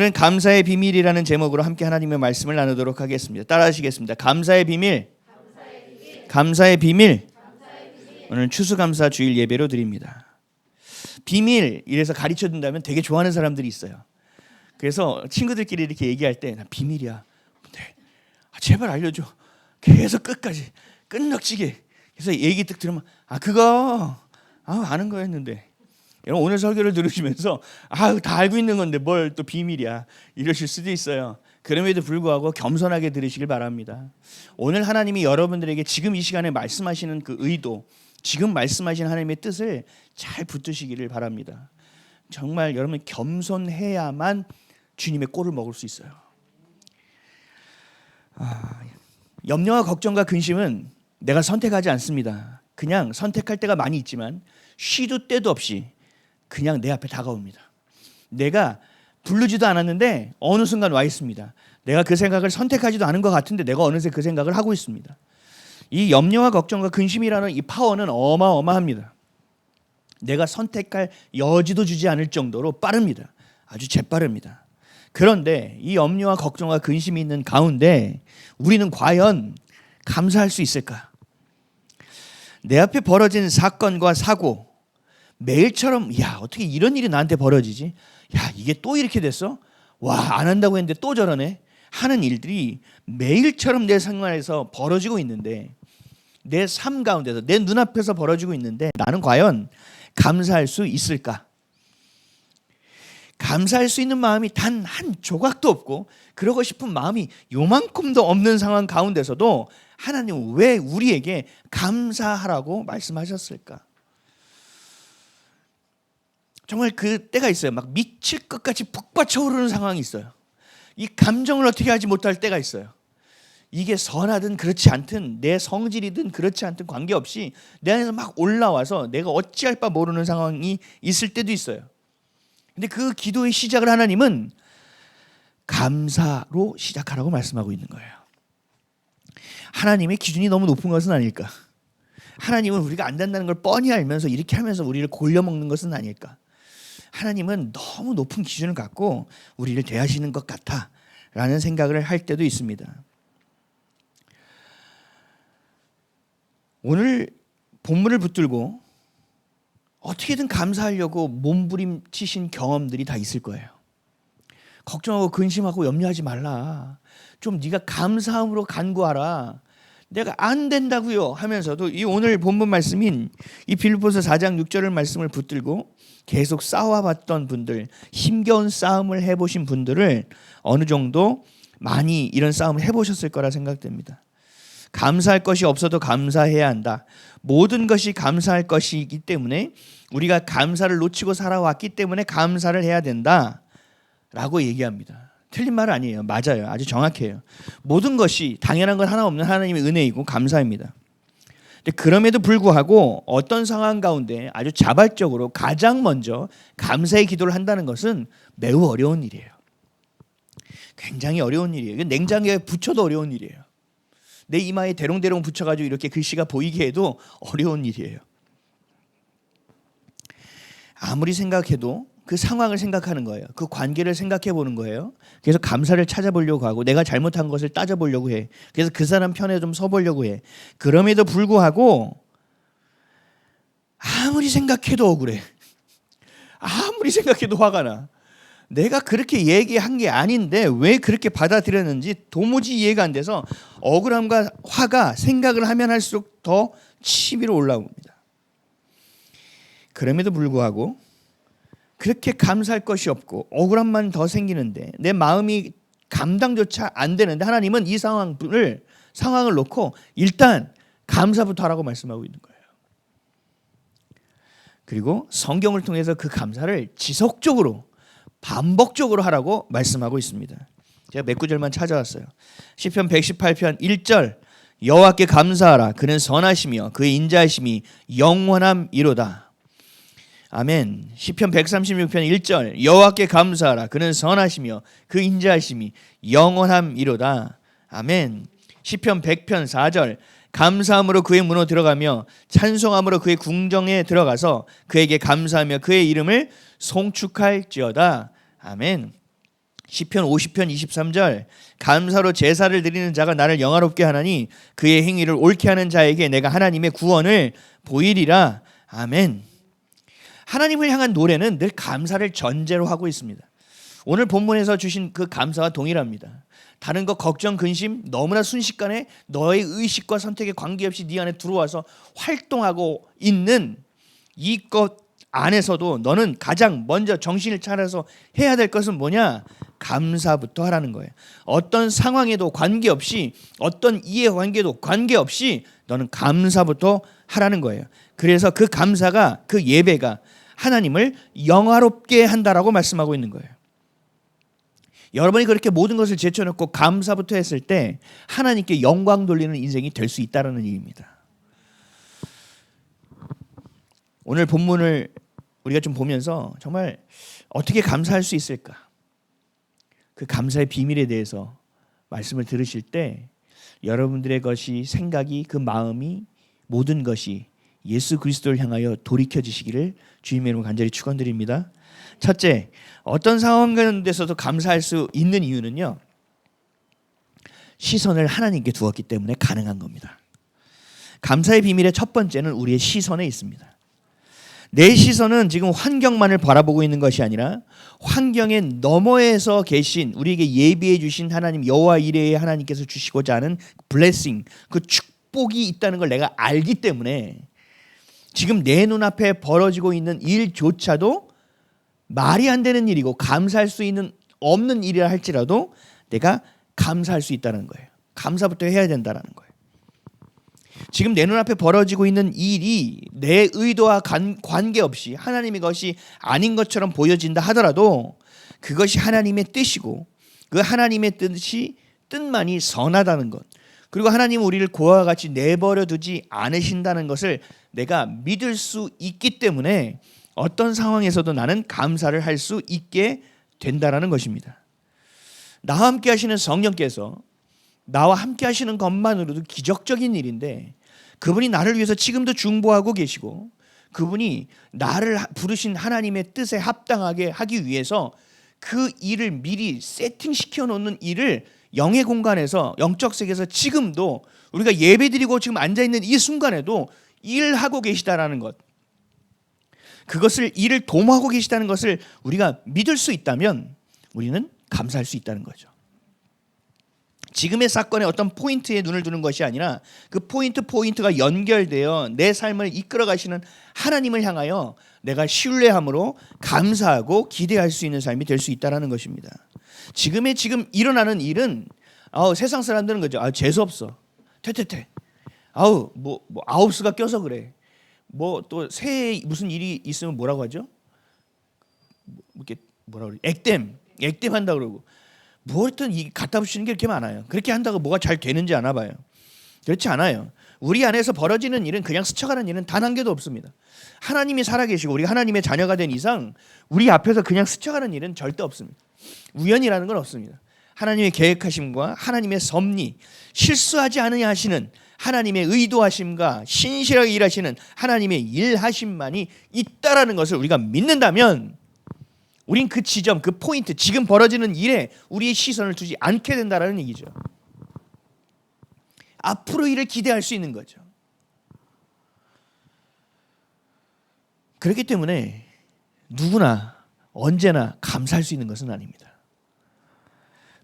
오늘은 감사의 비밀이라는 제목으로 함께 하나님의 말씀을 나누도록 하겠습니다. 따라하시겠습니다. 감사의 비밀. 감사의 비밀. 오늘 추수감사 주일 예배로 드립니다. 비밀 이래서 가르쳐 준다면 되게 좋아하는 사람들이 있어요. 그래서 친구들끼리 이렇게 얘기할 때 나 비밀이야. 네. 제발 알려줘. 계속 끝까지 끝력지게. 그래서 얘기 딱 들으면 그거 아는 거였는데. 여러분 오늘 설교를 들으시면서 다 알고 있는 건데 뭘 또 비밀이야 이러실 수도 있어요. 그럼에도 불구하고 겸손하게 들으시길 바랍니다. 오늘 하나님이 여러분들에게 지금 이 시간에 말씀하시는 그 의도, 지금 말씀하시는 하나님의 뜻을 잘 붙드시기를 바랍니다. 정말 여러분 겸손해야만 주님의 꼴을 먹을 수 있어요. 염려와 걱정과 근심은 내가 선택하지 않습니다. 그냥 선택할 때가 많이 있지만 쉬도 때도 없이 그냥 내 앞에 다가옵니다. 내가 부르지도 않았는데 어느 순간 와 있습니다. 내가 그 생각을 선택하지도 않은 것 같은데 내가 어느새 그 생각을 하고 있습니다. 이 염려와 걱정과 근심이라는 이 파워는 어마어마합니다. 내가 선택할 여지도 주지 않을 정도로 빠릅니다. 아주 재빠릅니다. 그런데 이 염려와 걱정과 근심이 있는 가운데 우리는 과연 감사할 수 있을까? 내 앞에 벌어진 사건과 사고, 매일처럼 어떻게 이런 일이 나한테 벌어지지? 이게 또 이렇게 됐어? 안 한다고 했는데 또 저러네? 하는 일들이 매일처럼 내 생활에서 벌어지고 있는데, 내 삶 가운데서 내 눈앞에서 벌어지고 있는데 나는 과연 감사할 수 있을까? 감사할 수 있는 마음이 단 한 조각도 없고 그러고 싶은 마음이 요만큼도 없는 상황 가운데서도 하나님은 왜 우리에게 감사하라고 말씀하셨을까? 정말 그 때가 있어요. 막 미칠 것 같이 북받쳐 오르는 상황이 있어요. 이 감정을 어떻게 하지 못할 때가 있어요. 이게 선하든 그렇지 않든 내 성질이든 그렇지 않든 관계없이 내 안에서 막 올라와서 내가 어찌할 바 모르는 상황이 있을 때도 있어요. 근데 그 기도의 시작을 하나님은 감사로 시작하라고 말씀하고 있는 거예요. 하나님의 기준이 너무 높은 것은 아닐까? 하나님은 우리가 안 된다는 걸 뻔히 알면서 이렇게 하면서 우리를 골려먹는 것은 아닐까? 하나님은 너무 높은 기준을 갖고 우리를 대하시는 것 같아라는 생각을 할 때도 있습니다. 오늘 본문을 붙들고 어떻게든 감사하려고 몸부림치신 경험들이 다 있을 거예요. 걱정하고 근심하고 염려하지 말라. 좀 네가 감사함으로 간구하라. 내가 안 된다고요 하면서도 이 오늘 본문 말씀인 이 빌립보서 4장 6절의 말씀을 붙들고 계속 싸워봤던 분들, 힘겨운 싸움을 해보신 분들을 어느 정도 많이 이런 싸움을 해보셨을 거라 생각됩니다. 감사할 것이 없어도 감사해야 한다. 모든 것이 감사할 것이기 때문에 우리가 감사를 놓치고 살아왔기 때문에 감사를 해야 된다라고 얘기합니다. 틀린 말 아니에요. 맞아요. 아주 정확해요. 모든 것이 당연한 건 하나 없는 하나님의 은혜이고 감사입니다. 근데 그럼에도 불구하고 어떤 상황 가운데 아주 자발적으로 가장 먼저 감사의 기도를 한다는 것은 매우 어려운 일이에요. 굉장히 어려운 일이에요. 냉장고에 붙여도 어려운 일이에요. 내 이마에 대롱대롱 붙여가지고 이렇게 글씨가 보이게 해도 어려운 일이에요. 아무리 생각해도 그 상황을 생각하는 거예요. 그 관계를 생각해 보는 거예요. 그래서 감사를 찾아보려고 하고 내가 잘못한 것을 따져보려고 해. 그래서 그 사람 편에 좀 서보려고 해. 그럼에도 불구하고 아무리 생각해도 억울해. 아무리 생각해도 화가 나. 내가 그렇게 얘기한 게 아닌데 왜 그렇게 받아들였는지 도무지 이해가 안 돼서 억울함과 화가 생각을 하면 할수록 더 치밀어 올라옵니다. 그럼에도 불구하고 그렇게 감사할 것이 없고 억울함만 더 생기는데 내 마음이 감당조차 안 되는데 하나님은 이 상황을 놓고 일단 감사부터 하라고 말씀하고 있는 거예요. 그리고 성경을 통해서 그 감사를 지속적으로 반복적으로 하라고 말씀하고 있습니다. 제가 몇 구절만 찾아왔어요. 시편 118편 1절 여호와께 감사하라. 그는 선하시며 그의 인자하심이 영원함이로다. 아멘. 시편 136편 1절 여호와께 감사하라. 그는 선하시며 그 인자하심이 영원함이로다. 아멘. 시편 100편 4절 감사함으로 그의 문으로 들어가며 찬송함으로 그의 궁정에 들어가서 그에게 감사하며 그의 이름을 송축할지어다. 아멘. 시편 50편 23절 감사로 제사를 드리는 자가 나를 영화롭게 하나니 그의 행위를 옳게 하는 자에게 내가 하나님의 구원을 보이리라. 아멘. 하나님을 향한 노래는 늘 감사를 전제로 하고 있습니다. 오늘 본문에서 주신 그 감사와 동일합니다. 다른 것 걱정 근심 너무나 순식간에 너의 의식과 선택에 관계없이 네 안에 들어와서 활동하고 있는 이것 안에서도 너는 가장 먼저 정신을 차려서 해야 될 것은 뭐냐? 감사부터 하라는 거예요. 어떤 상황에도 관계없이 어떤 이해관계도 관계없이 너는 감사부터 하라는 거예요. 그래서 그 감사가 그 예배가 하나님을 영화롭게 한다라고 말씀하고 있는 거예요. 여러분이 그렇게 모든 것을 제쳐놓고 감사부터 했을 때 하나님께 영광 돌리는 인생이 될 수 있다는 얘기입니다. 오늘 본문을 우리가 좀 보면서 정말 어떻게 감사할 수 있을까? 그 감사의 비밀에 대해서 말씀을 들으실 때 여러분들의 것이 생각이 그 마음이 모든 것이 예수 그리스도를 향하여 돌이켜지시기를 주님의 이름으로 간절히 축원드립니다. 첫째, 어떤 상황 가운데서도 감사할 수 있는 이유는요, 시선을 하나님께 두었기 때문에 가능한 겁니다. 감사의 비밀의 첫 번째는 우리의 시선에 있습니다. 내 시선은 지금 환경만을 바라보고 있는 것이 아니라 환경의 너머에서 계신 우리에게 예비해 주신 하나님 여호와 이레의 하나님께서 주시고자 하는 블레싱, 그 축복이 있다는 걸 내가 알기 때문에 지금 내 눈앞에 벌어지고 있는 일조차도 말이 안 되는 일이고 감사할 수 있는 없는 일이라 할지라도 내가 감사할 수 있다는 거예요. 감사부터 해야 된다는 거예요. 지금 내 눈앞에 벌어지고 있는 일이 내 의도와 관계없이 하나님의 것이 아닌 것처럼 보여진다 하더라도 그것이 하나님의 뜻이고 그 하나님의 뜻만이 선하다는 것, 그리고 하나님은 우리를 고아와 같이 내버려 두지 않으신다는 것을 내가 믿을 수 있기 때문에 어떤 상황에서도 나는 감사를 할 수 있게 된다라는 것입니다. 나와 함께 하시는 성령께서 나와 함께 하시는 것만으로도 기적적인 일인데 그분이 나를 위해서 지금도 중보하고 계시고 그분이 나를 부르신 하나님의 뜻에 합당하게 하기 위해서 그 일을 미리 세팅시켜 놓는 일을 영의 공간에서 영적 세계에서 지금도 우리가 예배드리고 지금 앉아있는 이 순간에도 일하고 계시다라는 것, 그것을 일을 도모하고 계시다는 것을 우리가 믿을 수 있다면 우리는 감사할 수 있다는 거죠. 지금의 사건에 어떤 포인트에 눈을 두는 것이 아니라 그 포인트가 연결되어 내 삶을 이끌어 가시는 하나님을 향하여 내가 신뢰함으로 감사하고 기대할 수 있는 삶이 될 수 있다는 것입니다. 지금 일어나는 일은 세상 사람들은 그죠. 재수 없어. 퇴퇴퇴. 뭐 아홉수가 껴서 그래. 뭐 또 새해 무슨 일이 있으면 뭐라고 하죠? 이렇게 뭐라고 그래? 액땜 한다 그러고. 뭐든 이 갖다 붙이는 게 이렇게 많아요. 그렇게 한다고 뭐가 잘 되는지 아나 봐요. 그렇지 않아요. 우리 안에서 벌어지는 일은 그냥 스쳐가는 일은 단 한 개도 없습니다. 하나님이 살아계시고 우리가 하나님의 자녀가 된 이상 우리 앞에서 그냥 스쳐가는 일은 절대 없습니다. 우연이라는 건 없습니다. 하나님의 계획하심과 하나님의 섭리, 실수하지 않으냐 하시는 하나님의 의도하심과 신실하게 일하시는 하나님의 일하심만이 있다라는 것을 우리가 믿는다면 우린 그 지점, 그 포인트, 지금 벌어지는 일에 우리의 시선을 두지 않게 된다는 얘기죠. 앞으로 일을 기대할 수 있는 거죠. 그렇기 때문에 누구나 언제나 감사할 수 있는 것은 아닙니다.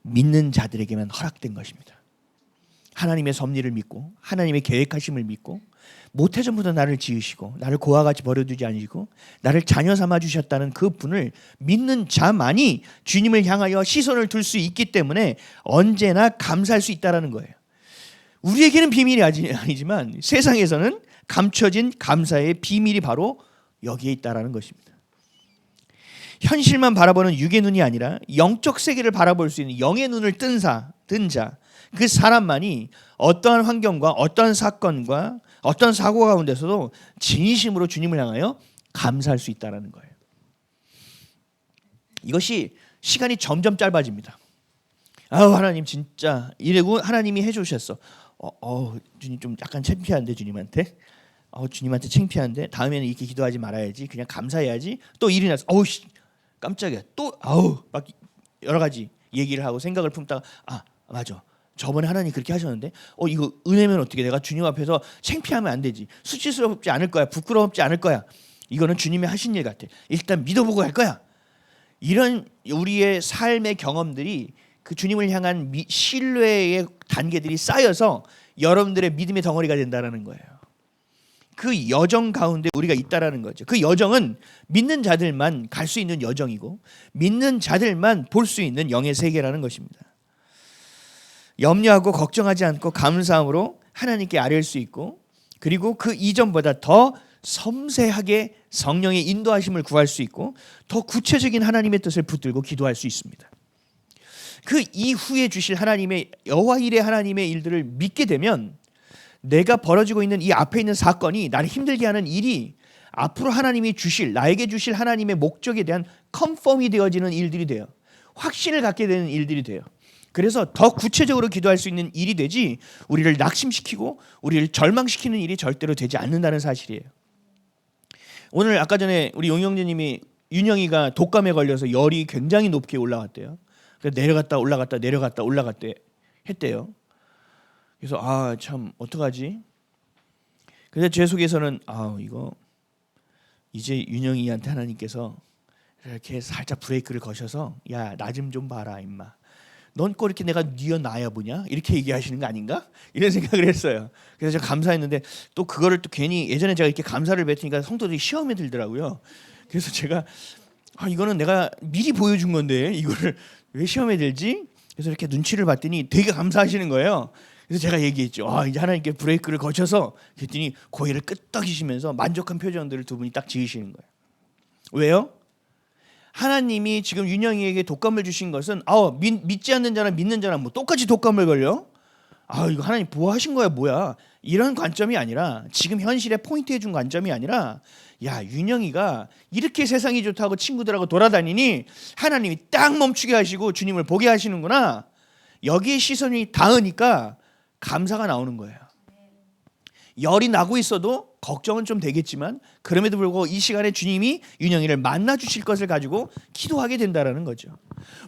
믿는 자들에게만 허락된 것입니다. 하나님의 섭리를 믿고 하나님의 계획하심을 믿고 모태전부터 나를 지으시고 나를 고아와 같이 버려두지 않으시고 나를 자녀 삼아 주셨다는 그 분을 믿는 자만이 주님을 향하여 시선을 둘 수 있기 때문에 언제나 감사할 수 있다는 거예요. 우리에게는 비밀이 아니지만 세상에서는 감춰진 감사의 비밀이 바로 여기에 있다는 것입니다. 현실만 바라보는 육의 눈이 아니라 영적 세계를 바라볼 수 있는 영의 눈을 뜬 자, 그 사람만이 어떠한 환경과 어떠한 사건과 어떤 사고 가운데서도 진심으로 주님을 향하여 감사할 수 있다는 거예요. 이것이 시간이 점점 짧아집니다. 하나님 진짜 이래고 하나님이 해주셨어. 주님 좀 약간 창피한데 주님한테. 주님한테 창피한데 다음에는 이렇게 기도하지 말아야지. 그냥 감사해야지. 또 일이 나서 깜짝이야. 또 막 여러 가지 얘기를 하고 생각을 품다가 맞아. 저번에 하나님 그렇게 하셨는데 이거 은혜면 어떻게 내가 주님 앞에서 창피하면 안 되지. 수치스럽지 않을 거야. 부끄럽지 않을 거야. 이거는 주님이 하신 일 같아. 일단 믿어보고 할 거야. 이런 우리의 삶의 경험들이 그 주님을 향한 신뢰의 단계들이 쌓여서 여러분들의 믿음의 덩어리가 된다는 거예요. 그 여정 가운데 우리가 있다라는 거죠. 그 여정은 믿는 자들만 갈 수 있는 여정이고 믿는 자들만 볼 수 있는 영의 세계라는 것입니다. 염려하고 걱정하지 않고 감사함으로 하나님께 아뢰을 수 있고 그리고 그 이전보다 더 섬세하게 성령의 인도하심을 구할 수 있고 더 구체적인 하나님의 뜻을 붙들고 기도할 수 있습니다. 그 이후에 주실 하나님의 여호와 일의 하나님의 일들을 믿게 되면 내가 벌어지고 있는 이 앞에 있는 사건이 나를 힘들게 하는 일이 앞으로 하나님이 주실 나에게 주실 하나님의 목적에 대한 컨펌이 되어지는 일들이 돼요. 확신을 갖게 되는 일들이 돼요. 그래서 더 구체적으로 기도할 수 있는 일이 되지 우리를 낙심시키고 우리를 절망시키는 일이 절대로 되지 않는다는 사실이에요. 오늘 아까 전에 우리 용영재님이 윤영이가 독감에 걸려서 열이 굉장히 높게 올라갔대요. 그래서 내려갔다 올라갔다 내려갔다 올라갔대 했대요. 그래서 참 어떡하지? 그래서 제 속에서는 이거 이제 윤영이한테 하나님께서 이렇게 살짝 브레이크를 거셔서 야, 나 좀 봐라 임마. 넌 꼭 이렇게 내가 뉘어놔야 보냐? 이렇게 얘기하시는 거 아닌가? 이런 생각을 했어요. 그래서 제가 감사했는데 또 그거를 또 괜히 예전에 제가 이렇게 감사를 뱉으니까 성도들이 시험에 들더라고요. 그래서 제가 이거는 내가 미리 보여준 건데 이거를 왜 시험에 들지? 그래서 이렇게 눈치를 봤더니 되게 감사하시는 거예요. 그래서 제가 얘기했죠. 이제 하나님께 브레이크를 거쳐서 그랬더니 고개를 끄덕이시면서 만족한 표정들을 두 분이 딱 지으시는 거예요. 왜요? 하나님이 지금 윤영이에게 독감을 주신 것은 믿지 않는 자랑 믿는 자랑 뭐 똑같이 독감을 걸려? 이거 하나님 보호하신 거야 뭐야? 이런 관점이 아니라 지금 현실에 포인트해 준 관점이 아니라 야, 윤영이가 이렇게 세상이 좋다고 친구들하고 돌아다니니 하나님이 딱 멈추게 하시고 주님을 보게 하시는구나. 여기에 시선이 닿으니까 감사가 나오는 거예요. 열이 나고 있어도 걱정은 좀 되겠지만 그럼에도 불구하고 이 시간에 주님이 윤영이를 만나 주실 것을 가지고 기도하게 된다라는 거죠.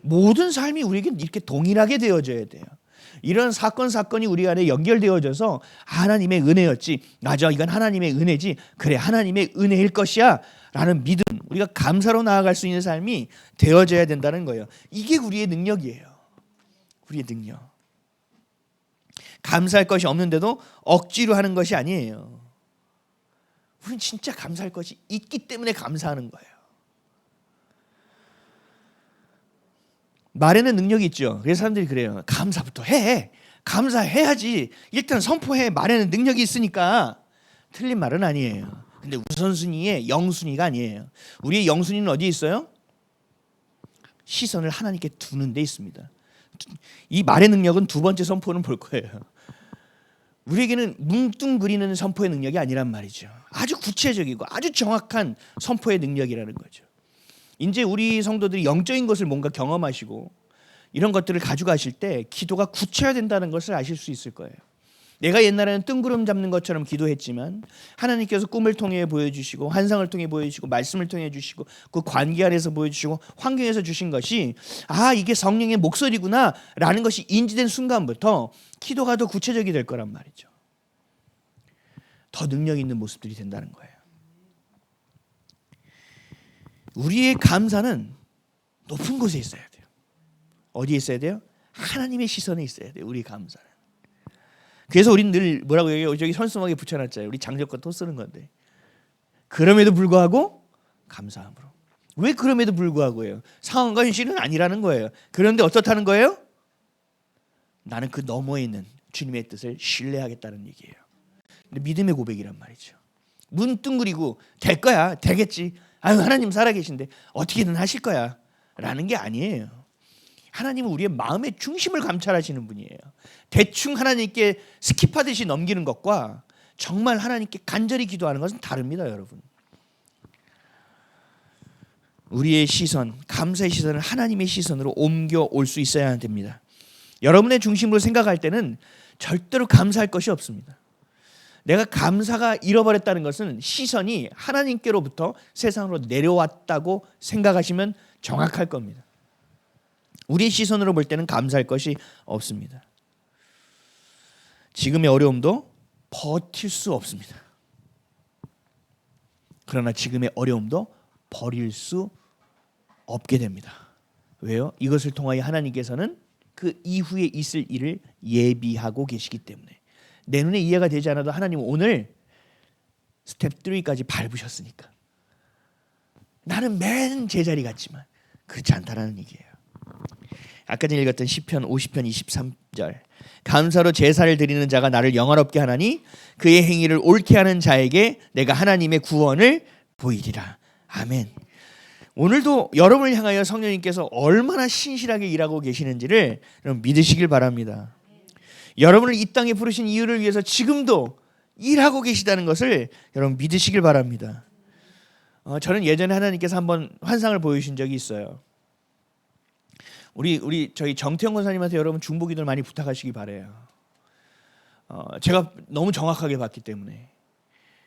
모든 삶이 우리에게 이렇게 동일하게 되어져야 돼요. 이런 사건이 우리 안에 연결되어져서 하나님의 은혜였지. 맞아, 이건 하나님의 은혜지. 그래, 하나님의 은혜일 것이야 라는 믿음, 우리가 감사로 나아갈 수 있는 삶이 되어져야 된다는 거예요. 이게 우리의 능력이에요. 우리의 능력. 감사할 것이 없는데도 억지로 하는 것이 아니에요. 우리는 진짜 감사할 것이 있기 때문에 감사하는 거예요. 말에는 능력이 있죠. 그래서 사람들이 그래요. 감사부터 해. 감사해야지. 일단 선포해. 말에는 능력이 있으니까. 틀린 말은 아니에요. 근데 우선순위의 영순위가 아니에요. 우리의 영순위는 어디에 있어요? 시선을 하나님께 두는 데 있습니다. 이 말의 능력은 두 번째 선포는 볼 거예요. 우리에게는 뭉뚱그리는 선포의 능력이 아니란 말이죠. 아주 구체적이고 아주 정확한 선포의 능력이라는 거죠. 이제 우리 성도들이 영적인 것을 뭔가 경험하시고 이런 것들을 가져가실 때 기도가 구체화된다는 것을 아실 수 있을 거예요. 내가 옛날에는 뜬구름 잡는 것처럼 기도했지만 하나님께서 꿈을 통해 보여주시고 환상을 통해 보여주시고 말씀을 통해 주시고 그 관계 안에서 보여주시고 환경에서 주신 것이 이게 성령의 목소리구나 라는 것이 인지된 순간부터 기도가 더 구체적이 될 거란 말이죠. 더 능력 있는 모습들이 된다는 거예요. 우리의 감사는 높은 곳에 있어야 돼요. 어디에 있어야 돼요? 하나님의 시선에 있어야 돼요. 우리 감사는. 그래서 우리는 늘 뭐라고 얘기해요? 저기 선수막에 붙여놨잖아요. 우리 장적과 또 쓰는 건데. 그럼에도 불구하고 감사함으로. 왜 그럼에도 불구하고예요? 상황과 현실은 아니라는 거예요. 그런데 어떻다는 거예요? 나는 그 너머에 있는 주님의 뜻을 신뢰하겠다는 얘기예요. 근데 믿음의 고백이란 말이죠. 문둥그리고 될 거야, 되겠지. 하나님 살아계신데 어떻게든 하실 거야 라는 게 아니에요. 하나님은 우리의 마음의 중심을 감찰하시는 분이에요. 대충 하나님께 스킵하듯이 넘기는 것과 정말 하나님께 간절히 기도하는 것은 다릅니다, 여러분. 우리의 시선, 감사의 시선을 하나님의 시선으로 옮겨올 수 있어야 됩니다. 여러분의 중심으로 생각할 때는 절대로 감사할 것이 없습니다. 내가 감사가 잃어버렸다는 것은 시선이 하나님께로부터 세상으로 내려왔다고 생각하시면 정확할 겁니다. 우리의 시선으로 볼 때는 감사할 것이 없습니다. 지금의 어려움도 버틸 수 없습니다. 그러나 지금의 어려움도 버릴 수 없게 됩니다. 왜요? 이것을 통하여 하나님께서는 그 이후에 있을 일을 예비하고 계시기 때문에. 내 눈에 이해가 되지 않아도 하나님은 오늘 스텝 3까지 밟으셨으니까. 나는 맨 제자리 같지만 그렇지 않다라는 얘기예요. 아까 전에 읽었던 시편 50편 23절. 감사로 제사를 드리는 자가 나를 영화롭게 하나니 그의 행위를 옳게 하는 자에게 내가 하나님의 구원을 보이리라. 아멘. 오늘도 여러분을 향하여 성령님께서 얼마나 신실하게 일하고 계시는지를 여러분 믿으시길 바랍니다. 여러분을 이 땅에 부르신 이유를 위해서 지금도 일하고 계시다는 것을 여러분 믿으시길 바랍니다. 저는 예전에 하나님께서 한번 환상을 보여주신 적이 있어요. 저희 정태영 권사님한테 여러분 중보기도를 많이 부탁하시기 바래요. 제가 너무 정확하게 봤기 때문에.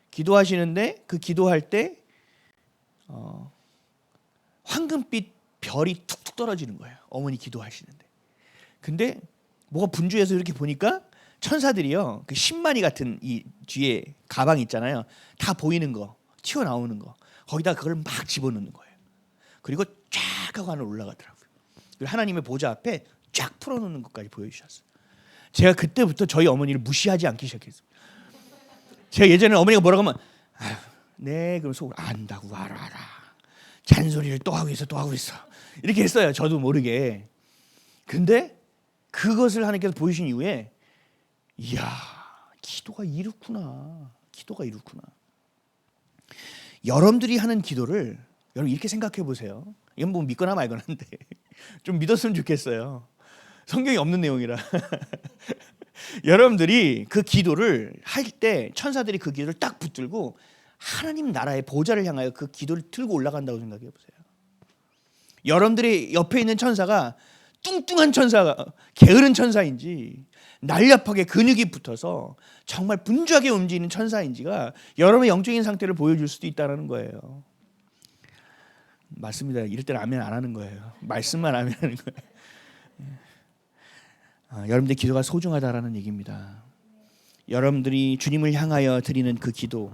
기도하시는데 그 기도할 때 황금빛 별이 툭툭 떨어지는 거예요. 어머니 기도하시는데. 근데 뭐가 분주해서 이렇게 보니까 천사들이요, 그 10마리 같은 이 뒤에 가방 있잖아요. 다 보이는 거, 튀어나오는 거. 거기다 그걸 막 집어넣는 거예요. 그리고 쫙 하고 하늘 올라가더라고요. 그리고 하나님의 보좌 앞에 쫙 풀어놓는 것까지 보여주셨어요. 제가 그때부터 저희 어머니를 무시하지 않기 시작했어요. 제가 예전에 어머니가 뭐라고 하면 네, 그럼 속으로 안다고 알아. 잔소리를 또 하고 있어. 이렇게 했어요. 저도 모르게. 근데 그것을 하나님께서 보이신 이후에 이야, 기도가 이렇구나. 여러분들이 하는 기도를 여러분 이렇게 생각해 보세요. 이건 뭐 믿거나 말거나 한데 좀 믿었으면 좋겠어요. 성경이 없는 내용이라. 여러분들이 그 기도를 할 때 천사들이 그 기도를 딱 붙들고 하나님 나라의 보좌를 향하여 그 기도를 들고 올라간다고 생각해 보세요. 여러분들이 옆에 있는 천사가 뚱뚱한 천사가 게으른 천사인지 날렵하게 근육이 붙어서 정말 분주하게 움직이는 천사인지가 여러분의 영적인 상태를 보여줄 수도 있다는 거예요. 맞습니다. 이럴 때는 아멘 안 하는 거예요. 말씀만 아멘 하는 거예요. 여러분들의 기도가 소중하다라는 얘기입니다. 여러분들이 주님을 향하여 드리는 그 기도,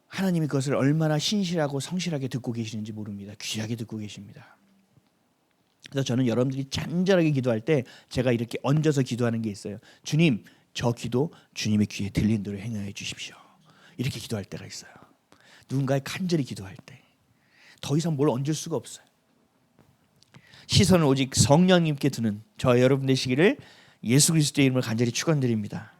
하나님이 그것을 얼마나 신실하고 성실하게 듣고 계시는지 모릅니다. 귀하게 듣고 계십니다. 그래서 저는 여러분들이 간절하게 기도할 때 제가 이렇게 얹어서 기도하는 게 있어요. 주님, 저 기도 주님의 귀에 들린 대로 행하여 주십시오. 이렇게 기도할 때가 있어요. 누군가의 간절히 기도할 때 더 이상 뭘 얹을 수가 없어요. 시선을 오직 성령님께 두는 저와 여러분 되시기를 예수 그리스도의 이름으로 간절히 축원드립니다.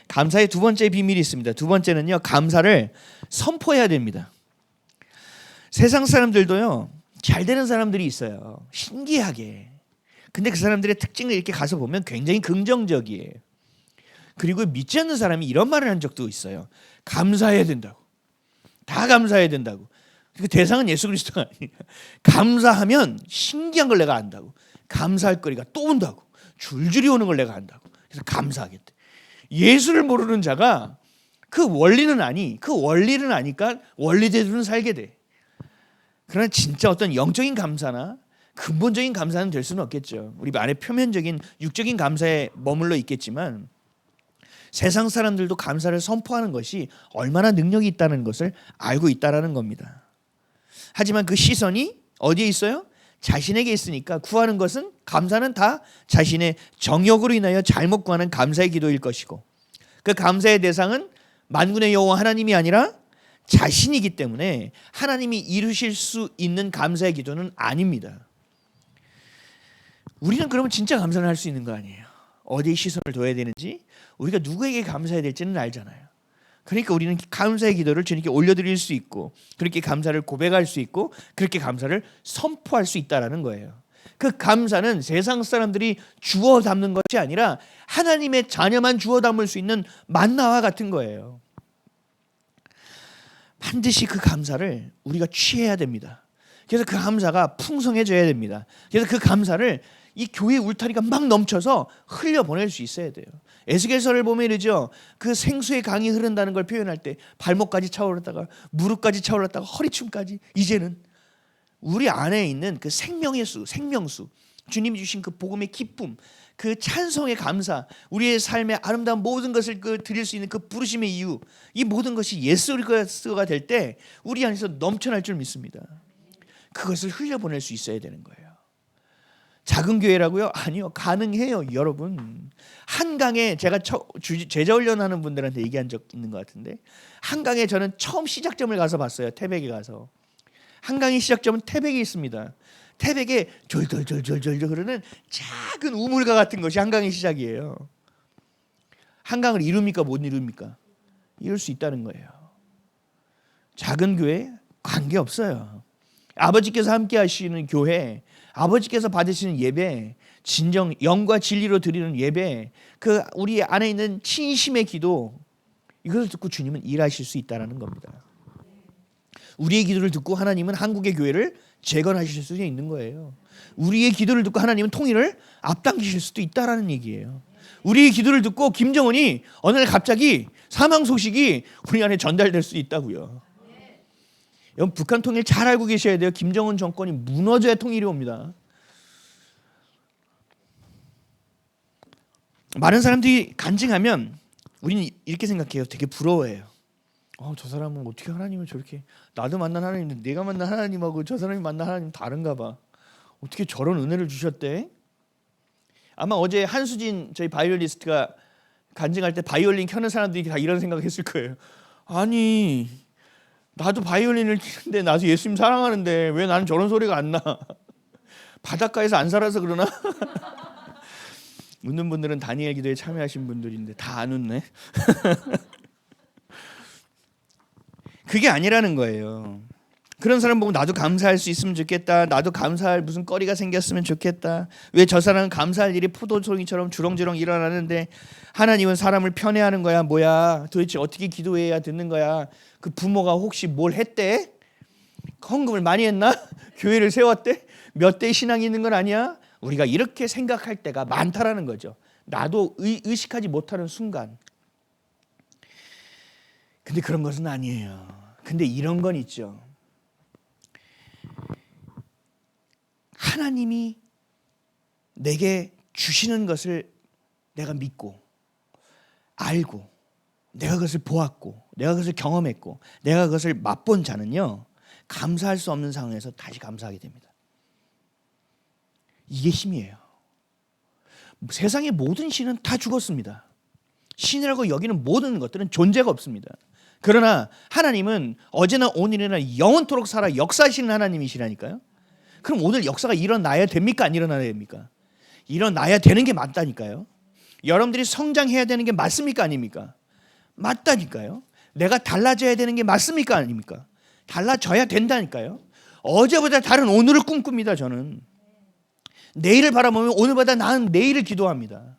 감사의 두 번째 비밀이 있습니다. 두 번째는요, 감사를 선포해야 됩니다. 세상 사람들도요, 잘 되는 사람들이 있어요. 신기하게. 근데 그 사람들의 특징을 이렇게 가서 보면 굉장히 긍정적이에요. 그리고 믿지 않는 사람이 이런 말을 한 적도 있어요. 감사해야 된다고. 다 감사해야 된다고. 그 대상은 예수 그리스도가 아니에요. 감사하면 신기한 걸 내가 안다고. 감사할 거리가 또 온다고. 줄줄이 오는 걸 내가 안다고. 그래서 감사하겠대. 예수를 모르는 자가 그 원리는 아니까 원리대로는 살게 돼. 그러나 진짜 어떤 영적인 감사나 근본적인 감사는 될 수는 없겠죠. 우리 안에 표면적인 육적인 감사에 머물러 있겠지만 세상 사람들도 감사를 선포하는 것이 얼마나 능력이 있다는 것을 알고 있다라는 겁니다. 하지만 그 시선이 어디에 있어요? 자신에게 있으니까 구하는 것은, 감사는 다 자신의 정욕으로 인하여 잘못 구하는 감사의 기도일 것이고, 그 감사의 대상은 만군의 여호와 하나님이 아니라 자신이기 때문에 하나님이 이루실 수 있는 감사의 기도는 아닙니다. 우리는 그러면 진짜 감사를 할 수 있는 거 아니에요. 어디에 시선을 둬야 되는지, 우리가 누구에게 감사해야 될지는 알잖아요. 그러니까 우리는 감사의 기도를 주님께 올려드릴 수 있고, 그렇게 감사를 고백할 수 있고, 그렇게 감사를 선포할 수 있다라는 거예요. 그 감사는 세상 사람들이 주워 담는 것이 아니라 하나님의 자녀만 주워 담을 수 있는 만나와 같은 거예요. 반드시 그 감사를 우리가 취해야 됩니다. 그래서 그 감사가 풍성해져야 됩니다. 그래서 그 감사를 이 교회 울타리가 막 넘쳐서 흘려보낼 수 있어야 돼요. 에스겔서를 보면 이러죠. 그 생수의 강이 흐른다는 걸 표현할 때 발목까지 차오르다가 무릎까지 차오르다가 허리춤까지, 이제는 우리 안에 있는 그 생명의 수, 생명수, 주님이 주신 그 복음의 기쁨, 그 찬송의 감사, 우리의 삶의 아름다운 모든 것을 드릴 수 있는 그 부르심의 이유, 이 모든 것이 예수가 될 때 우리 안에서 넘쳐날 줄 믿습니다. 그것을 흘려보낼 수 있어야 되는 거예요. 작은 교회라고요? 아니요, 가능해요, 여러분. 한강에 제가 제자 훈련하는 분들한테 얘기한 적 있는 것 같은데, 한강에 저는 처음 시작점을 가서 봤어요. 태백에 가서. 한강의 시작점은 태백에 있습니다. 태백에 졸졸졸졸졸 흐르는 작은 우물가 같은 것이 한강의 시작이에요. 한강을 이룹니까 못 이룹니까? 이룰 수 있다는 거예요. 작은 교회 관계없어요. 아버지께서 함께 하시는 교회, 아버지께서 받으시는 예배, 진정 영과 진리로 드리는 예배, 그 우리 안에 있는 진심의 기도, 이것을 듣고 주님은 일하실 수 있다는 겁니다. 우리의 기도를 듣고 하나님은 한국의 교회를 재건하실 수도 있는 거예요. 우리의 기도를 듣고 하나님은 통일을 앞당기실 수도 있다라는 얘기예요. 우리의 기도를 듣고 김정은이 어느 날 갑자기 사망 소식이 우리 안에 전달될 수 있다고요. 여러분, 북한 통일 잘 알고 계셔야 돼요. 김정은 정권이 무너져야 통일이 옵니다. 많은 사람들이 간증하면 우리는 이렇게 생각해요. 되게 부러워해요. 저 사람은 어떻게 하나님을 저렇게, 나도 만난 하나님인데 내가 만난 하나님하고 저 사람이 만난 하나님 다른가 봐. 어떻게 저런 은혜를 주셨대? 아마 어제 한수진 저희 바이올리스트가 간증할 때 바이올린 켜는 사람들이 다 이런 생각했을 거예요. 아니, 나도 바이올린을 키는데, 나도 예수님 사랑하는데 왜 나는 저런 소리가 안 나? 바닷가에서 안 살아서 그러나? 웃는 분들은 다니엘 기도에 참여하신 분들인데 다 안 웃네. 그게 아니라는 거예요. 그런 사람 보고 나도 감사할 수 있으면 좋겠다. 나도 감사할 무슨 거리가 생겼으면 좋겠다. 왜 저 사람은 감사할 일이 포도송이처럼 주렁주렁 일어나는데 하나님은 사람을 편애하는 거야? 뭐야? 도대체 어떻게 기도해야 듣는 거야? 그 부모가 혹시 뭘 했대? 헌금을 많이 했나? 교회를 세웠대? 몇 대 신앙이 있는 건 아니야? 우리가 이렇게 생각할 때가 많다라는 거죠. 나도 의식하지 못하는 순간. 근데 그런 것은 아니에요. 근데 이런 건 있죠. 하나님이 내게 주시는 것을 내가 믿고 알고 내가 그것을 보았고 내가 그것을 경험했고 내가 그것을 맛본 자는요, 감사할 수 없는 상황에서 다시 감사하게 됩니다. 이게 힘이에요. 세상의 모든 신은 다 죽었습니다. 신이라고 여기는 모든 것들은 존재가 없습니다. 그러나 하나님은 어제나 오늘이나 영원토록 살아 역사하시는 하나님이시라니까요. 그럼 오늘 역사가 일어나야 됩니까? 안 일어나야 됩니까? 일어나야 되는 게 맞다니까요. 여러분들이 성장해야 되는 게 맞습니까? 아닙니까? 맞다니까요. 내가 달라져야 되는 게 맞습니까? 아닙니까? 달라져야 된다니까요. 어제보다 다른 오늘을 꿈꿉니다. 저는 내일을 바라보면 오늘보다 나은 내일을 기도합니다.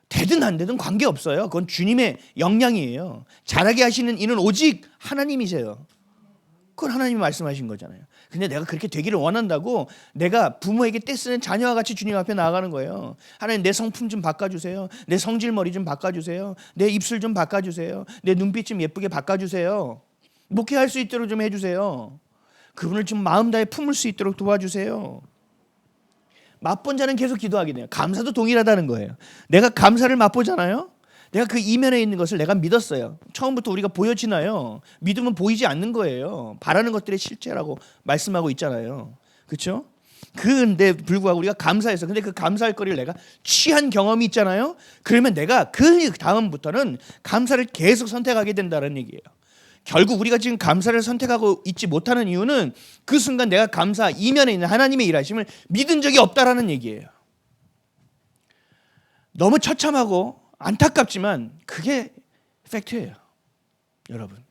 되든 안 되든 관계없어요. 그건 주님의 역량이에요. 잘하게 하시는 이는 오직 하나님이세요. 그건 하나님이 말씀하신 거잖아요. 근데 내가 그렇게 되기를 원한다고 내가 부모에게 떼쓰는 자녀와 같이 주님 앞에 나아가는 거예요. 하나님, 내 성품 좀 바꿔주세요. 내 성질머리 좀 바꿔주세요. 내 입술 좀 바꿔주세요. 내 눈빛 좀 예쁘게 바꿔주세요. 목회할 수 있도록 좀 해주세요. 그분을 좀 마음 다해 품을 수 있도록 도와주세요. 맛본 자는 계속 기도하게 돼요. 감사도 동일하다는 거예요. 내가 감사를 맛보잖아요. 내가 그 이면에 있는 것을 내가 믿었어요. 처음부터 우리가 보여지나요? 믿으면 보이지 않는 거예요. 바라는 것들의 실체라고 말씀하고 있잖아요. 그렇죠? 그런데 불구하고 우리가 감사해서, 근데 그 감사할 거리를 내가 취한 경험이 있잖아요. 그러면 내가 그 다음부터는 감사를 계속 선택하게 된다는 얘기예요. 결국 우리가 지금 감사를 선택하고 있지 못하는 이유는 그 순간 내가 감사 이면에 있는 하나님의 일하심을 믿은 적이 없다라는 얘기예요. 너무 처참하고 안타깝지만 그게 팩트예요. 여러분,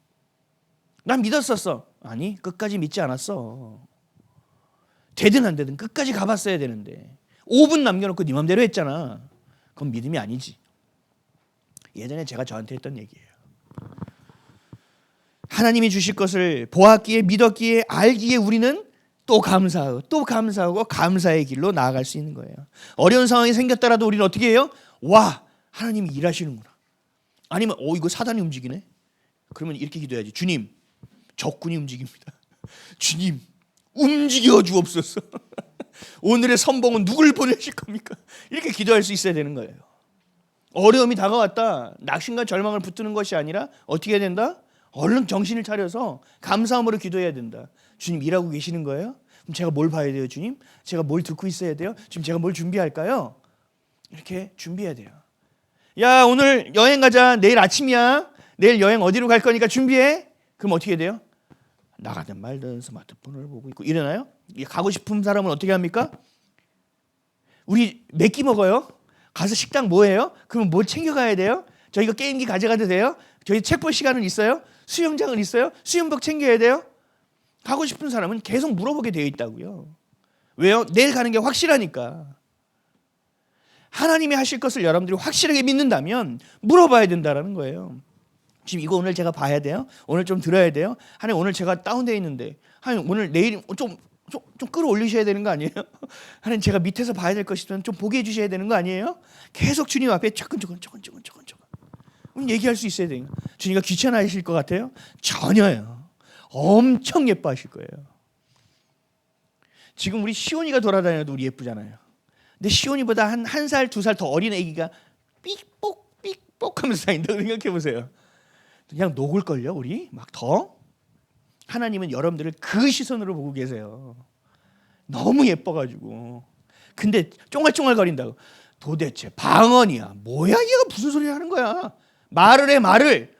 난 믿었었어. 아니, 끝까지 믿지 않았어. 되든 안 되든 끝까지 가봤어야 되는데 5분 남겨놓고 네 맘대로 했잖아. 그건 믿음이 아니지. 예전에 제가 저한테 했던 얘기예요. 하나님이 주실 것을 보았기에, 믿었기에, 알기에 우리는 또 감사하고 또 감사하고 감사의 길로 나아갈 수 있는 거예요. 어려운 상황이 생겼더라도 우리는 어떻게 해요? 와, 하나님이 일하시는구나. 아니면 이거 사단이 움직이네. 그러면 이렇게 기도해야지. 주님, 적군이 움직입니다. 주님, 움직여 주옵소서. 오늘의 선봉은 누굴 보내실 겁니까? 이렇게 기도할 수 있어야 되는 거예요. 어려움이 다가왔다, 낙심과 절망을 붙드는 것이 아니라 어떻게 해야 된다? 얼른 정신을 차려서 감사함으로 기도해야 된다. 주님 일하고 계시는 거예요? 그럼 제가 뭘 봐야 돼요, 주님? 제가 뭘 듣고 있어야 돼요? 지금 제가 뭘 준비할까요? 이렇게 준비해야 돼요. 야, 오늘 여행 가자. 내일 아침이야. 내일 여행 어디로 갈 거니까 준비해. 그럼 어떻게 돼요? 나가든 말든 스마트폰을 보고 있고 이러나요? 가고 싶은 사람은 어떻게 합니까? 우리 몇 끼 먹어요? 가서 식당 뭐 해요? 그럼 뭐 챙겨가야 돼요? 저희가 게임기 가져가도 돼요? 저희 책 볼 시간은 있어요? 수영장은 있어요? 수영복 챙겨야 돼요? 가고 싶은 사람은 계속 물어보게 되어 있다고요. 왜요? 내일 가는 게 확실하니까. 하나님이 하실 것을 여러분들이 확실하게 믿는다면 물어봐야 된다는 거예요. 지금 이거 오늘 제가 봐야 돼요? 오늘 좀 들어야 돼요? 하나님 오늘 제가 다운되어 있는데 하나님 오늘 내일 좀 끌어올리셔야 되는 거 아니에요? 하나님 제가 밑에서 봐야 될 것이면 좀 보게 해주셔야 되는 거 아니에요? 계속 주님 앞에 조금 얘기할 수 있어야 돼요. 주님과 귀찮아하실 것 같아요? 전혀요. 엄청 예뻐하실 거예요. 지금 우리 시온이가 돌아다녀도 우리 예쁘잖아요. 근데 시온이보다 한 살, 2살 더 어린 애기가 삑뽁 하면서 다닌다고 생각해 보세요. 그냥 녹을걸요 우리? 막 더? 하나님은 여러분들을 그 시선으로 보고 계세요. 너무 예뻐가지고. 근데 쫑알쫑알거린다고. 도대체 방언이야. 뭐야 얘가 무슨 소리 하는 거야. 말을 해 말을.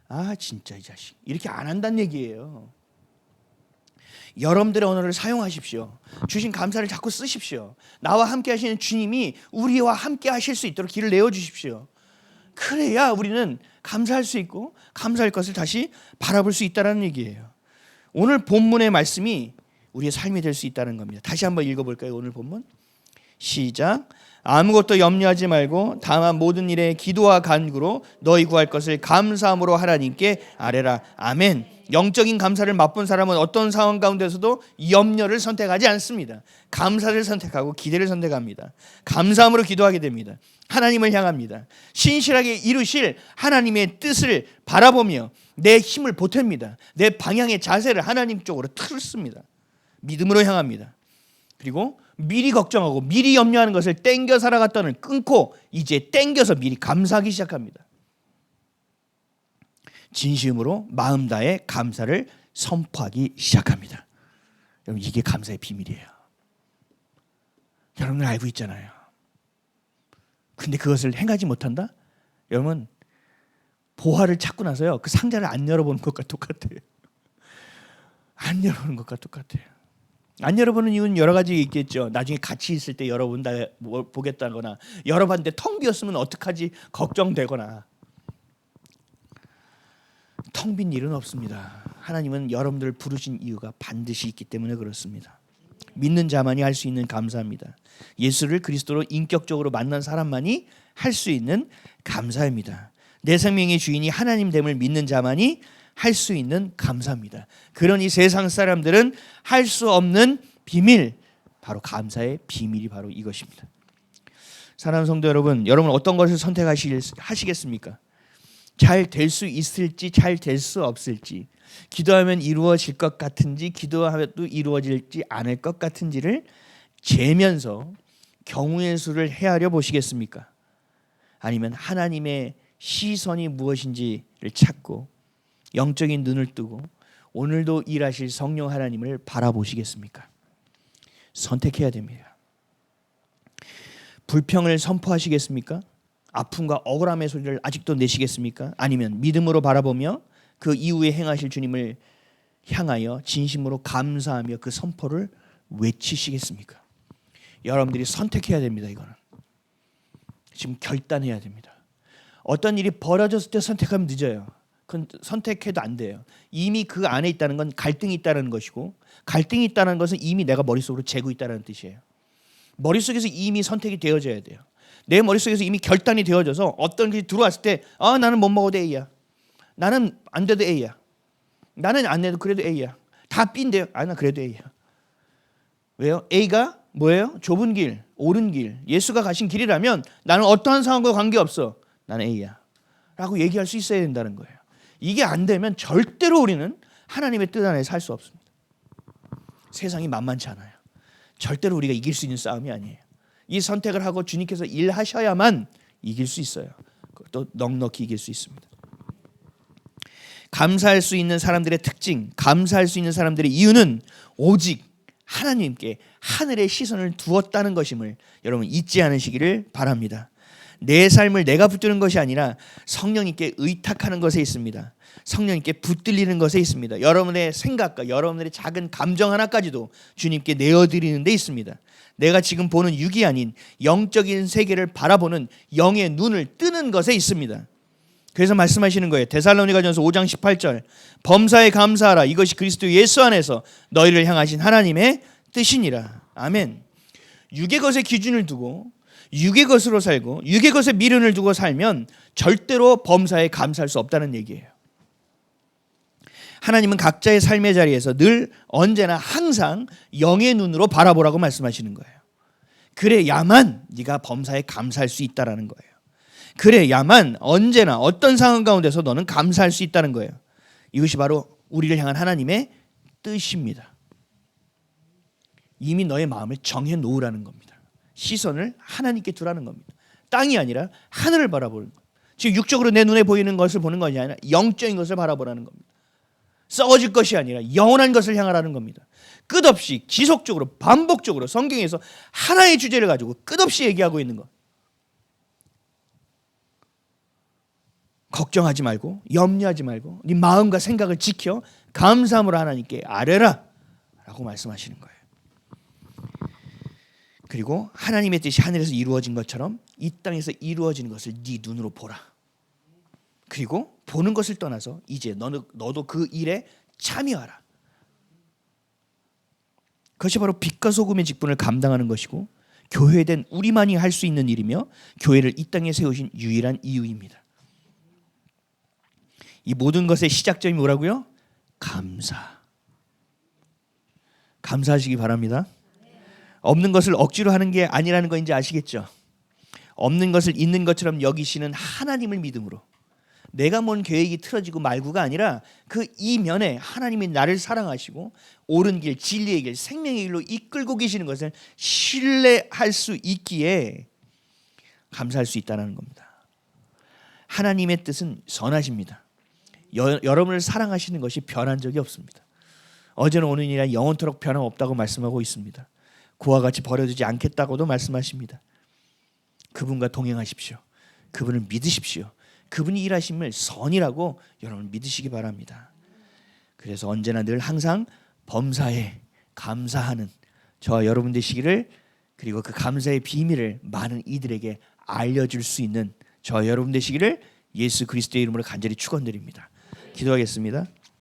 아 진짜 이 자식. 이렇게 안 한다는 얘기예요. 여러분들의 언어를 사용하십시오. 주신 감사를 자꾸 쓰십시오. 나와 함께 하시는 주님이 우리와 함께 하실 수 있도록 길을 내어주십시오. 그래야 우리는 감사할 수 있고 감사할 것을 다시 바라볼 수 있다는 얘기예요. 오늘 본문의 말씀이 우리의 삶이 될 수 있다는 겁니다. 다시 한번 읽어볼까요? 오늘 본문 시작. 아무것도 염려하지 말고 다만 모든 일에 기도와 간구로 너희 구할 것을 감사함으로 하나님께 아뢰라. 아멘. 영적인 감사를 맛본 사람은 어떤 상황 가운데서도 염려를 선택하지 않습니다. 감사를 선택하고 기대를 선택합니다. 감사함으로 기도하게 됩니다. 하나님을 향합니다. 신실하게 이루실 하나님의 뜻을 바라보며 내 힘을 보탭니다. 내 방향의 자세를 하나님 쪽으로 틀습니다. 믿음으로 향합니다. 그리고 미리 걱정하고 미리 염려하는 것을 땡겨 살아갔다는 끊고 이제 땡겨서 미리 감사하기 시작합니다. 진심으로 마음 다해 감사를 선포하기 시작합니다. 여러분 이게 감사의 비밀이에요. 여러분은 알고 있잖아요. 근데 그것을 행하지 못한다? 여러분 보화를 찾고 나서요 그 상자를 안 열어보는 것과 똑같아요. 안 열어보는 것과 똑같아요. 안 열어보는 이유는 여러 가지 있겠죠. 나중에 같이 있을 때 열어본다 보겠다거나 열어봤는데 텅 비었으면 어떡하지 걱정되거나. 텅 빈 일은 없습니다. 하나님은 여러분들을 부르신 이유가 반드시 있기 때문에 그렇습니다. 믿는 자만이 할 수 있는 감사입니다. 예수를 그리스도로 인격적으로 만난 사람만이 할 수 있는 감사입니다. 내 생명의 주인이 하나님 됨을 믿는 자만이 할 수 있는 감사입니다. 그러니 세상 사람들은 할 수 없는 비밀, 바로 감사의 비밀이 바로 이것입니다. 사랑하는 성도 여러분, 여러분 어떤 것을 선택하시겠습니까? 잘 될 수 있을지 잘 될 수 없을지, 기도하면 이루어질 것 같은지 기도하면도 이루어질지 않을 것 같은지를 재면서 경우의 수를 헤아려 보시겠습니까? 아니면 하나님의 시선이 무엇인지를 찾고 영적인 눈을 뜨고 오늘도 일하실 성령 하나님을 바라보시겠습니까? 선택해야 됩니다. 불평을 선포하시겠습니까? 아픔과 억울함의 소리를 아직도 내시겠습니까? 아니면 믿음으로 바라보며 그 이후에 행하실 주님을 향하여 진심으로 감사하며 그 선포를 외치시겠습니까? 여러분들이 선택해야 됩니다. 이거는 지금 결단해야 됩니다. 어떤 일이 벌어졌을 때 선택하면 늦어요. 그건 선택해도 안 돼요. 이미 그 안에 있다는 건 갈등이 있다는 것이고, 갈등이 있다는 것은 이미 내가 머릿속으로 재고 있다는 뜻이에요. 머릿속에서 이미 선택이 되어져야 돼요. 내 머릿속에서 이미 결단이 되어져서 어떤 게 들어왔을 때 나는 못 먹어도 A야. 나는 안 돼도 A야. 나는 안 해도 그래도 A야. 다 B인데요. 나 그래도 A야. 왜요? A가 뭐예요? 좁은 길, 옳은 길, 예수가 가신 길이라면 나는 어떠한 상황과 관계없어. 나는 A야. 라고 얘기할 수 있어야 된다는 거예요. 이게 안 되면 절대로 우리는 하나님의 뜻 안에 살 수 없습니다. 세상이 만만치 않아요. 절대로 우리가 이길 수 있는 싸움이 아니에요. 이 선택을 하고 주님께서 일하셔야만 이길 수 있어요. 또 넉넉히 이길 수 있습니다. 감사할 수 있는 사람들의 특징, 감사할 수 있는 사람들의 이유는 오직 하나님께 하늘의 시선을 두었다는 것임을 여러분 잊지 않으시기를 바랍니다. 내 삶을 내가 붙드는 것이 아니라 성령님께 의탁하는 것에 있습니다. 성령님께 붙들리는 것에 있습니다. 여러분의 생각과 여러분의 작은 감정 하나까지도 주님께 내어드리는 데 있습니다. 내가 지금 보는 육이 아닌 영적인 세계를 바라보는 영의 눈을 뜨는 것에 있습니다. 그래서 말씀하시는 거예요. 데살로니가전서 5장 18절 범사에 감사하라. 이것이 그리스도 예수 안에서 너희를 향하신 하나님의 뜻이니라. 아멘. 육의 것에 기준을 두고 육의 것으로 살고 육의 것에 미련을 두고 살면 절대로 범사에 감사할 수 없다는 얘기예요. 하나님은 각자의 삶의 자리에서 늘 언제나 항상 영의 눈으로 바라보라고 말씀하시는 거예요. 그래야만 네가 범사에 감사할 수 있다라는 거예요. 그래야만 언제나 어떤 상황 가운데서 너는 감사할 수 있다는 거예요. 이것이 바로 우리를 향한 하나님의 뜻입니다. 이미 너의 마음을 정해 놓으라는 겁니다. 시선을 하나님께 두라는 겁니다. 땅이 아니라 하늘을 바라보는 거예요. 지금 육적으로 내 눈에 보이는 것을 보는 것이 아니라 영적인 것을 바라보라는 겁니다. 썩어질 것이 아니라 영원한 것을 향하라는 겁니다. 끝없이 지속적으로 반복적으로 성경에서 하나의 주제를 가지고 끝없이 얘기하고 있는 것. 걱정하지 말고 염려하지 말고 네 마음과 생각을 지켜 감사함으로 하나님께 아뢰라 라고 말씀하시는 거예요. 그리고 하나님의 뜻이 하늘에서 이루어진 것처럼 이 땅에서 이루어지는 것을 네 눈으로 보라. 그리고 보는 것을 떠나서 이제 너도 그 일에 참여하라. 그것이 바로 빛과 소금의 직분을 감당하는 것이고 교회된 우리만이 할 수 있는 일이며 교회를 이 땅에 세우신 유일한 이유입니다. 이 모든 것의 시작점이 뭐라고요? 감사. 감사하시기 바랍니다. 없는 것을 억지로 하는 게 아니라는 거 이제 아시겠죠? 없는 것을 있는 것처럼 여기시는 하나님을 믿음으로 내가 뭔 계획이 틀어지고 말고가 아니라 그 이면에 하나님이 나를 사랑하시고 옳은 길, 진리의 길, 생명의 길로 이끌고 계시는 것을 신뢰할 수 있기에 감사할 수 있다는 겁니다. 하나님의 뜻은 선하십니다. 여러분을 사랑하시는 것이 변한 적이 없습니다. 어제는 오늘이나 영원토록 변함없다고 말씀하고 있습니다. 그와 같이 버려두지 않겠다고도 말씀하십니다. 그분과 동행하십시오. 그분을 믿으십시오. 그분이 일하심을 선이라고 여러분 믿으시기 바랍니다. 그래서 언제나 늘 항상 범사에 감사하는 저와 여러분 되시기를, 그리고 그 감사의 비밀을 많은 이들에게 알려줄 수 있는 저와 여러분 되시기를 예수 그리스도의 이름으로 간절히 축원드립니다. 기도하겠습니다.